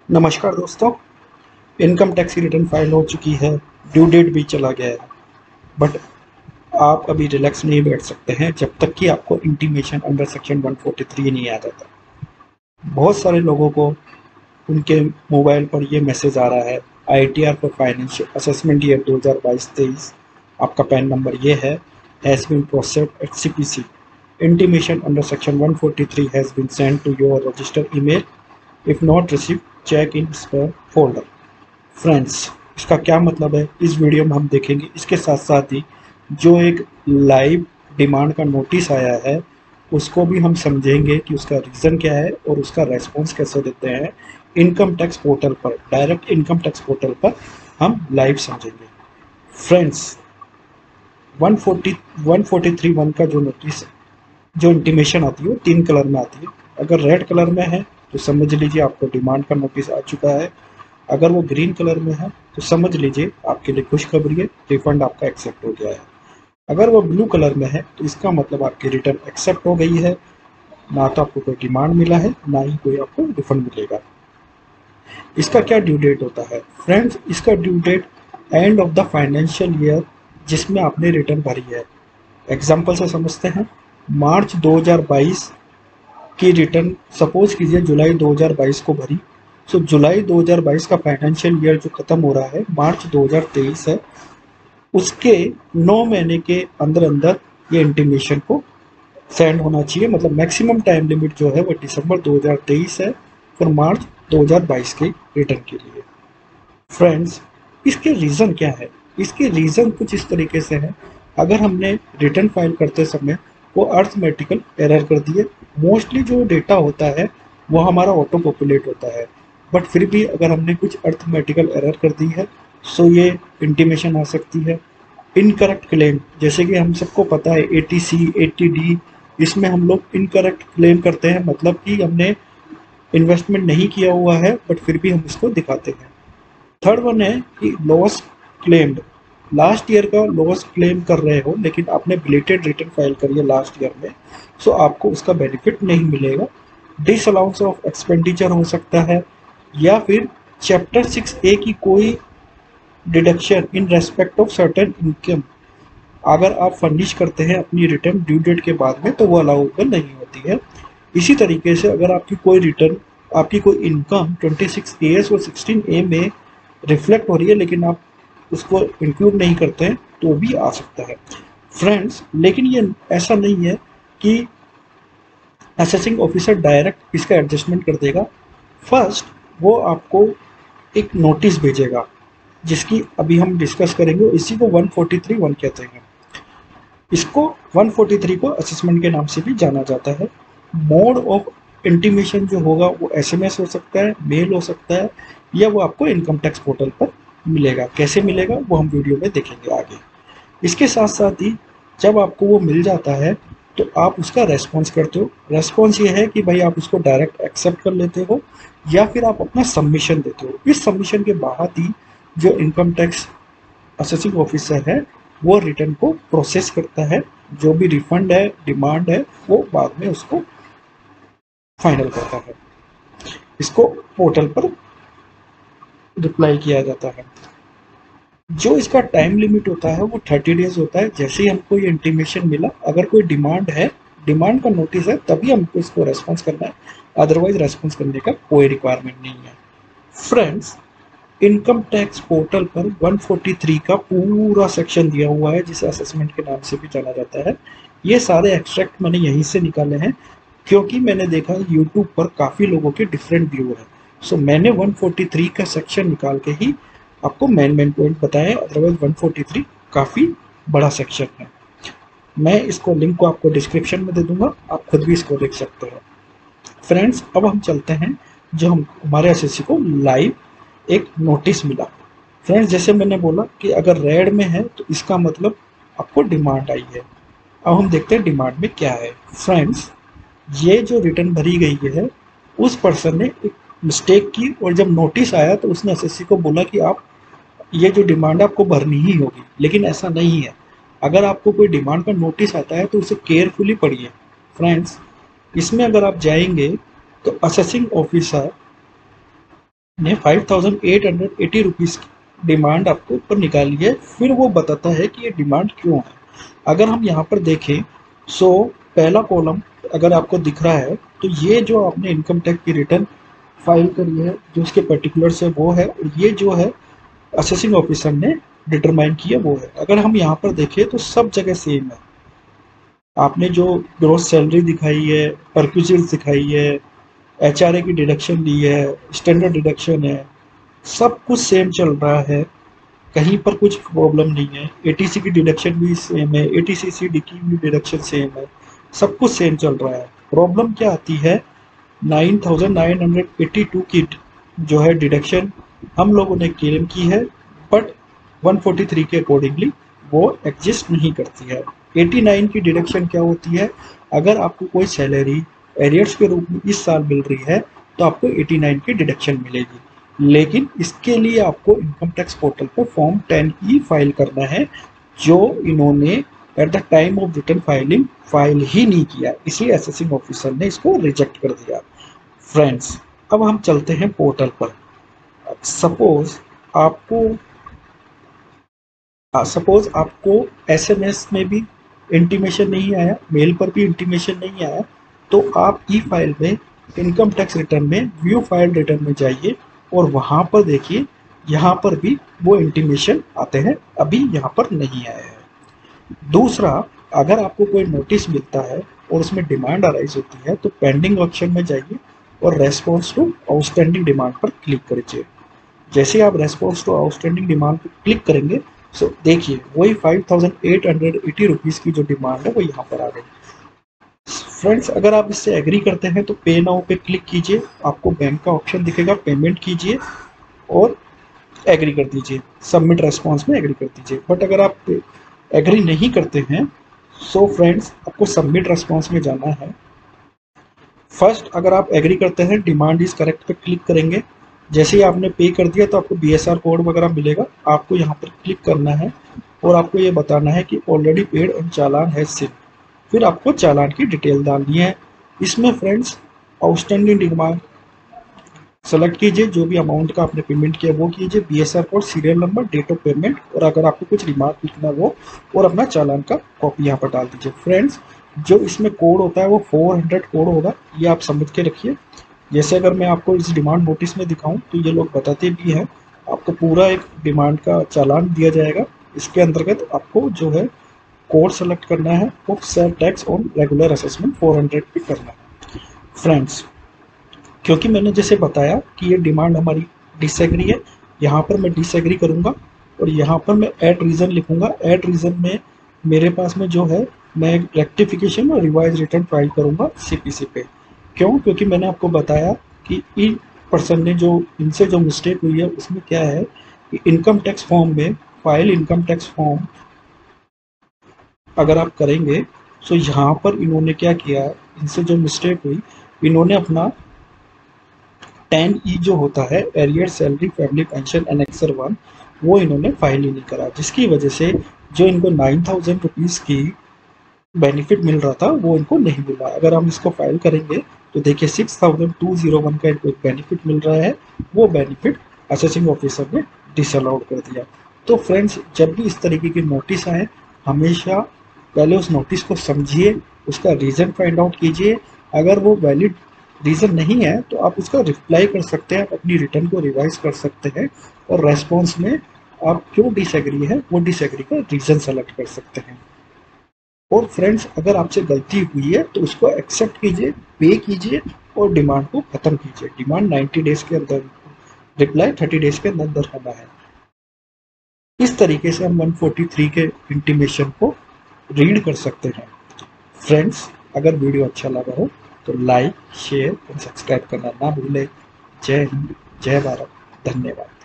नमस्कार दोस्तों। Income tax की रिटर्न फाइल हो चुकी है, ड्यू डेट भी चला गया है। बट आप अभी रिलैक्स नहीं बैठ सकते हैं जब तक कि आपको इंटीमेशन अंडर सेक्शन 143 नहीं आ जाता। बहुत सारे लोगों को उनके मोबाइल पर ये मैसेज आ रहा है, ITR for financial assessment year 2022-23, आपका पैन नंबर ये है, has been processed at CPC. Intimation under section 143 has been send to your registered email. If not receive, check in spam folder. Friends, इसका क्या मतलब है इस वीडियो में हम देखेंगे। इसके साथ साथ ही जो एक लाइव डिमांड का नोटिस आया है उसको भी हम समझेंगे कि उसका रीज़न क्या है और उसका रेस्पॉन्स कैसे देते हैं। इनकम टैक्स पोर्टल पर, डायरेक्ट इनकम टैक्स पोर्टल पर हम लाइव समझेंगे। फ्रेंड्स, 140 143(1) का जो नोटिस, जो इंटीमेशन आती है वो 3 कलर में आती है। अगर रेड कलर में है तो समझ लीजिए आपको डिमांड का नोटिस आ चुका है। अगर वो ग्रीन कलर में है तो समझ लीजिए आपके लिए खुशखबरी है, रिफंड आपका एक्सेप्ट हो गया है। अगर वो ब्लू कलर में है तो इसका मतलब आपकी रिटर्न एक्सेप्ट हो गई है, ना तो आपको कोई डिमांड मिला है ना ही कोई आपको रिफंड मिलेगा। इसका क्या ड्यू डेट होता है फ्रेंड्स? इसका due date end of the financial year जिसमें आपने रिटर्न भरी है। एग्जाम्पल से समझते हैं। मार्च 2022 की रिटर्न सपोज कीजिए जुलाई 2022 को भरी। सो जुलाई 2022 का फाइनेंशियल ईयर जो खत्म हो रहा है मार्च 2023 है, उसके 9 महीने के अंदर अंदर ये इंटीमेशन को सेंड होना चाहिए। मतलब मैक्सिमम टाइम लिमिट जो है वो दिसंबर 2023 है और मार्च 2022 के रिटर्न के लिए। फ्रेंड्स, इसके रीज़न क्या है? इसके रीज़न कुछ इस तरीके से है। अगर हमने रिटर्न फाइल करते समय वो अर्थमेटिकल एरर कर दिए, मोस्टली जो डेटा होता है वो हमारा ऑटो पॉपुलेट होता है, बट फिर भी अगर हमने कुछ अर्थमेटिकल एरर कर दी है सो ये इंटीमेशन आ सकती है। इनकरेक्ट क्लेम, जैसे कि हम सबको पता है एटीसी, एटीडी, इसमें हम लोग इनकरेक्ट क्लेम करते हैं, मतलब कि हमने इन्वेस्टमेंट नहीं किया हुआ है बट फिर भी हम इसको दिखाते हैं। थर्ड वन है कि लॉस क्लेम्ड, लास्ट ईयर का लॉस क्लेम कर रहे हो लेकिन आपने बिलेटेड रिटर्न फाइल करी है लास्ट ईयर में, सो आपको उसका बेनिफिट नहीं मिलेगा। डिसअलाउंस ऑफ एक्सपेंडिचर हो सकता है, या फिर चैप्टर 6A की कोई deduction in respect of certain income अगर आप फर्निश करते हैं अपनी रिटर्न ड्यू डेट के बाद में तो वो अलाउेबल नहीं होती है। इसी तरीके से अगर आपकी कोई रिटर्न, आपकी कोई इनकम 26AS और 16A में रिफ्लेक्ट हो रही है लेकिन आप उसको इंक्लूड नहीं करते हैं तो भी आ सकता है। फ्रेंड्स, लेकिन ये ऐसा नहीं है कि असेसिंग ऑफिसर डायरेक्ट इसका एडजस्टमेंट कर देगा। फर्स्ट वो आपको एक नोटिस भेजेगा जिसकी अभी हम डिस्कस करेंगे, इसी को 143(1) कहते हैं। इसको 143 को असेसमेंट के नाम से भी जाना जाता है। मोड ऑफ इंटीमेशन जो होगा वो एसएमएस हो सकता है, मेल हो सकता है, या वो आपको इनकम टैक्स पोर्टल पर मिलेगा। कैसे मिलेगा वो हम वीडियो में देखेंगे आगे। इसके साथ साथ ही जब आपको वो मिल जाता है तो आप उसका रेस्पॉन्स करते हो। रेस्पॉन्स ये है कि भाई आप उसको डायरेक्ट एक्सेप्ट कर लेते हो या फिर आप अपना सबमिशन देते हो। इस सबमिशन के बाद ही जो इनकम टैक्स असेसिंग ऑफिसर है वो रिटर्न को प्रोसेस करता है। जो भी रिफंड है, डिमांड है, वो बाद में उसको फाइनल करता है। इसको पोर्टल पर रिप्लाई किया जाता है। जो इसका टाइम लिमिट होता है वो 30 डेज होता है। जैसे ही हमको ये इंटीमेशन मिला, अगर कोई डिमांड है, डिमांड का नोटिस है, तभी हमको इसको रेस्पॉन्स करना है, अदरवाइज रेस्पॉन्स करने का कोई रिक्वायरमेंट नहीं है। फ्रेंड्स, इनकम टैक्स पोर्टल पर 143 का पूरा सेक्शन दिया हुआ है जिसे असेसमेंट के नाम से भी जाना जाता है। ये सारे एक्सट्रैक्ट मैंने यहीं से निकाले हैं क्योंकि मैंने देखा यूट्यूब पर काफ़ी लोगों के डिफरेंट व्यू है। सो मैंने 143 का सेक्शन निकाल के ही आपको मेन पॉइंट बताया, अदरवाइज 143 काफ़ी बड़ा सेक्शन है। मैं इसको लिंक को आपको डिस्क्रिप्शन में दे दूंगा, आप खुद भी इसको देख सकते हैं। फ्रेंड्स, अब हम चलते हैं जो हम हमारे एसएससी को लाइव एक नोटिस मिला। फ्रेंड्स, जैसे मैंने बोला कि अगर रेड में है तो इसका मतलब आपको डिमांड आई है। अब हम देखते हैं डिमांड में क्या है। फ्रेंड्स, ये जो रिटर्न भरी गई है उस पर्सन ने एक मिस्टेक की और जब नोटिस आया तो उसने एसएससी को बोला कि आप ये जो डिमांड है आपको भरनी ही होगी, लेकिन ऐसा नहीं है। अगर आपको कोई डिमांड का नोटिस आता है तो उसे केयरफुली पढ़िए। फ्रेंड्स, इसमें अगर आप जाएंगे तो असेसिंग ऑफिसर ने 5,880 रुपीज़ की डिमांड आपको ऊपर निकाली है। फिर वो बताता है कि ये डिमांड क्यों है। अगर हम यहाँ पर देखें, सो पहला कॉलम अगर आपको दिख रहा है, तो ये जो आपने इनकम टैक्स की रिटर्न फाइल करी है, जो उसके पर्टिकुलर्स है वो है, और ये जो है असेसिंग ऑफिसर ने डिटरमाइन किया वो है। अगर हम यहाँ पर देखें तो सब जगह सेम है। आपने जो ग्रोस सैलरी दिखाई है, परक्यूजिल्स दिखाई है, एचआरए की डिडक्शन ली है, स्टैंडर्ड डिडक्शन है, सब कुछ सेम चल रहा है। कहीं पर कुछ प्रॉब्लम नहीं है। एटीसी की डिडक्शन भी सेम है, एटीसीसी की भी डिडक्शन सेम है, सब कुछ सेम चल रहा है। प्रॉब्लम क्या आती है, 9,982 की जो है डिडक्शन हम लोगों ने क्लेम की है, बट 143 के अकॉर्डिंगली वो एग्जिस्ट नहीं करती है। 89 की डिडक्शन क्या होती है, अगर आपको कोई सैलरी एरियर्स के रूप में इस साल मिल रही है तो आपको 89 की डिडक्शन मिलेगी। लेकिन इसके लिए आपको इनकम टैक्स पोर्टल पर फॉर्म 10E फाइल करना है, जो इन्होंने at the time of return filing file ही नहीं किया, इसलिए असेसिंग ऑफिसर ने इसको रिजेक्ट कर दिया। फ्रेंड्स, अब हम चलते हैं पोर्टल पर। सपोज आपको आपको एसएमएस में भी इंटीमेशन नहीं आया, मेल पर भी इंटीमेशन नहीं आया, तो आप ई फाइल में इनकम टैक्स रिटर्न में व्यू फाइल रिटर्न में जाइए और वहाँ पर देखिए, यहाँ पर भी वो इंटीमेशन आते हैं, अभी यहाँ पर नहीं आया है। दूसरा, अगर आपको कोई नोटिस मिलता है और उसमें डिमांड अराइज होती है तो पेंडिंग ऑप्शन में जाइए और रेस्पॉन्स टू आउटस्टैंडिंग डिमांड पर क्लिक करिए। जैसे आप रेस्पॉन्स टू आउटस्टैंडिंग डिमांड पर क्लिक करेंगे, सो देखिए वही 5,880 रुपीज़ की जो डिमांड है वो यहाँ पर आ गई। फ्रेंड्स, अगर आप इससे एग्री करते हैं तो पे नाउ पे क्लिक कीजिए, आपको बैंक का ऑप्शन दिखेगा, पेमेंट कीजिए और एग्री कर दीजिए, सबमिट रेस्पॉन्स में एग्री कर दीजिए। बट अगर आप एग्री नहीं करते हैं, सो फ्रेंड्स आपको सबमिट रेस्पॉन्स में जाना है। फर्स्ट, अगर आप एग्री करते हैं, डिमांड इज करेक्ट पे क्लिक करेंगे। जैसे ही आपने पे कर दिया तो आपको बीएसआर कोड वगैरह मिलेगा, आपको यहाँ पर क्लिक करना है और आपको ये बताना है कि ऑलरेडी पेड एंड चालान है सिम। फिर आपको चालान की डिटेल डालनी है। इसमें फ्रेंड्स आउटस्टैंडिंग डिमांड सेलेक्ट कीजिए, जो भी अमाउंट का आपने पेमेंट किया वो कीजिए, BSR code, serial number, date of payment, और अगर आपको कुछ रिमार्क लिखना वो, और अपना चालान का कॉपी यहाँ पर डाल दीजिए। फ्रेंड्स, जो इसमें कोड होता है वो 400 कोड होगा, ये आप समझ के रखिए। जैसे अगर मैं आपको इस डिमांड नोटिस में दिखाऊं तो ये लोग बताते भी हैं, आपको पूरा एक डिमांड का चालान दिया जाएगा। इसके अंतर्गत आपको जो है कोड सेलेक्ट करना है और sale tax on regular assessment 400 पे करना है। फ्रेंड्स, क्योंकि मैंने जैसे बताया कि ये डिमांड हमारी डिसएग्री है, यहाँ पर मैं डिसएग्री करूँगा और यहाँ पर मैं ऐड रीज़न लिखूँगा। ऐड रीज़न में मेरे पास में जो है, मैं रेक्टिफिकेशन और रिवाइज रिटर्न फाइल करूँगा सीपीसी पे। क्यों? क्योंकि मैंने आपको बताया कि इन पर्सन ने जो, इनसे जो मिस्टेक हुई है उसमें क्या है कि इनकम टैक्स फॉर्म में फाइल इनकम टैक्स फॉर्म अगर आप करेंगे, तो यहाँ पर इन्होंने क्या किया, इनसे जो मिस्टेक हुई, इन्होंने अपना 10E जो होता है arrear salary family pension annexure 1, वो इन्होंने फाइल ही नहीं करा, जिसकी वजह से जो इनको 9,000 रुपीज़ की बेनिफिट मिल रहा था वो इनको नहीं मिला। अगर हम इसको फाइल करेंगे तो देखिए 6,201 का इनको एक बेनिफिट मिल रहा है, वो बेनिफिट असेसिंग ऑफिसर ने डिसअलाउड कर दिया। तो फ्रेंड्स, जब भी इस तरीके की नोटिस आए, हमेशा पहले उस नोटिस को समझिए, उसका रीज़न फाइंड आउट कीजिए। अगर वो वैलिड रीज़न नहीं है तो आप उसका रिप्लाई कर सकते हैं, अपनी रिटर्न को रिवाइज कर सकते हैं और रेस्पॉन्स में आप क्यों डिसएग्री है वो डिसएग्री का रीज़न सेलेक्ट कर सकते हैं। और फ्रेंड्स, अगर आपसे गलती हुई है तो उसको एक्सेप्ट कीजिए, पे कीजिए और डिमांड को ख़त्म कीजिए। डिमांड 90 डेज़ के अंदर, रिप्लाई 30 डेज़ के अंदर होना है। इस तरीके से हम 143 के इंटीमेशन को रीड कर सकते हैं। फ्रेंड्स, अगर वीडियो अच्छा लगा हो तो लाइक, शेयर और सब्सक्राइब करना ना भूलें। जय हिंद, जय भारत, धन्यवाद।